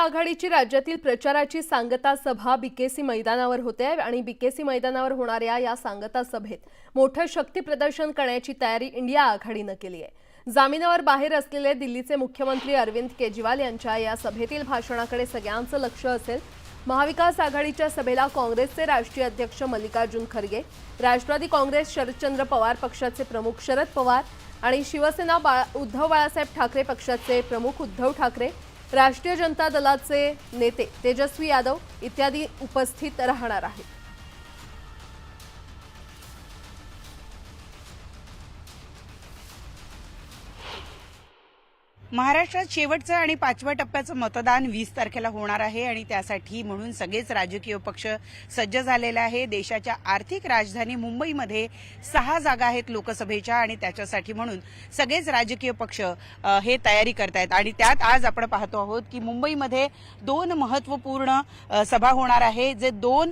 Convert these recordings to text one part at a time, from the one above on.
आघाडीची राज्यातील प्रचाराची सांगता सभा बीकेसी मैदानावर होते आणि बीकेसी मैदानावर होणाऱ्या या सांगता सभेत मोठं शक्ती प्रदर्शन करण्याची तयारी इंडिया आघाडीने केली आहे। जामिनावर बाहेर असलेले दिल्लीचे मुख्यमंत्री अरविंद केजरीवाल यांच्या या सभेतील भाषणाकडे सगळ्यांचं लक्ष असेल। महाविकास आघाडीच्या सभेला काँग्रेसचे राष्ट्रीय अध्यक्ष मल्लिकार्जुन खरगे, राष्ट्रवादी काँग्रेस शरदचंद्र पवार पक्षाचे प्रमुख शरद पवार आणि शिवसेना उद्धव बाळासाहेब ठाकरे पक्षाचे प्रमुख उद्धव ठाकरे, राष्ट्रीय जनता दलाचे नेते तेजस्वी यादव इत्यादी उपस्थित राहणार आहेत। महाराष्ट्रात शेवटचं आणि 5व्या टप्प्याचं मतदान 20 तारखेला होणार आहे आणि त्यासाठी म्हणून सगळेच राजकीय पक्ष सज्ज झालेले आहे। देशाच्या आर्थिक राजधानी मुंबईमध्ये 6 जागा आहेत लोकसभेच्या आणि त्याच्यासाठी म्हणून सगळेच राजकीय पक्ष हे तयारी करतायत आणि त्यात आज आपण पाहतो आहोत की मुंबईमध्ये 2 महत्त्वपूर्ण सभा होणार आहे। जे 2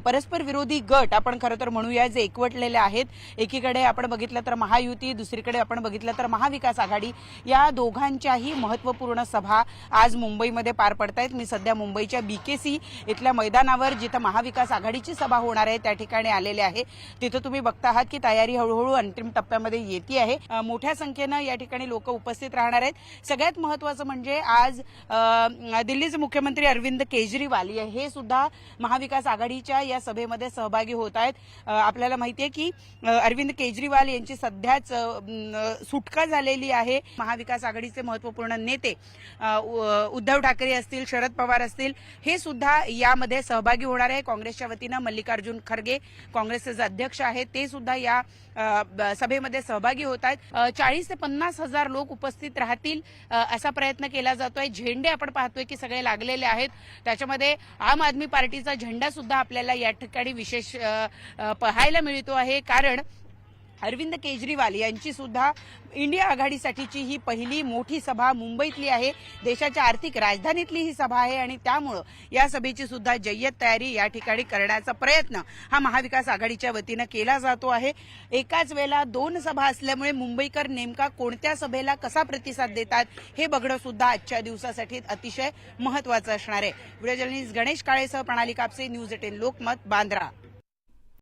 परस्पर विरोधी गट आपण खरं तर म्हणूया जे एकवटलेले आहेत, एकीकडे आपण बघितलं तर महायुती, दुसरीकडे आपण बघितलं तर महाविकास आघाडी, या दोघांच्याही महत्त्वपूर्ण सभा आज मुंबईमध्ये पार पडतायत। मी सध्या मुंबईच्या बीकेसी इथल्या मैदानावर जिथं महाविकास आघाडीची सभा होणार आहे त्या ठिकाणी आलेले आहे। तिथं तुम्ही बघता आहात की तयारी हळूहळू अंतिम टप्प्यामध्ये येते आहे। मोठ्या संख्येनं या ठिकाणी लोक उपस्थित राहणार आहेत। सगळ्यात महत्त्वाचं म्हणजे आज दिल्लीचे मुख्यमंत्री अरविंद केजरीवाल हे सुद्धा महाविकास आघाडीच्या या सभेमध्ये सहभागी होत आहेत। आपल्याला माहिती आहे की अरविंद केजरीवाल यांची सध्याच सुटका झालेली आहे। महाविकास आघाडीचे महत्त्वपूर्ण नेते उद्धव ठाकरे असतील, शरद पवार असतील, हे सुद्धा यामध्ये सहभागी होणार आहे। काँग्रेसच्या वतीनं मल्लिकार्जुन खरगे काँग्रेसचे अध्यक्ष आहेत, ते सुद्धा या सभेमध्ये सहभागी होत आहेत। 40 ते 50 हजार लोक उपस्थित राहतील असा प्रयत्न केला जातोय। झेंडे आपण पाहतोय की सगळे लागलेले आहेत, त्याच्यामध्ये आम आदमी पार्टीचा झेंडा सुद्धा आपल्याला या ठिकाणी विशेष पाहायला मिळतो आहे, कारण अरविंद केजरीवाल यांची सुद्धा इंडिया आघाडीसाठीची ही पहिली मोठी सभा मुंबईतली आहे। देशाच्या आर्थिक राजधानीतली ही सभा आहे आणि त्यामुळे या सभेची सुद्धा जय्यत तयारी या ठिकाणी करण्याचा प्रयत्न हा महाविकास आघाडीच्या वतीनं केला जातो आहे। एकाच वेळेला 2 सभा असल्यामुळे मुंबईकर नेमका कोणत्या सभेला कसा प्रतिसाद देतात हे बघणं सुद्धा आजच्या दिवसासाठी अतिशय महत्त्वाचं असणार आहे। व्हिडिओ जर्नलिस्ट गणेश काळेसह प्रणाली कापसे, न्यूज 18 लोकमत, बांद्रा।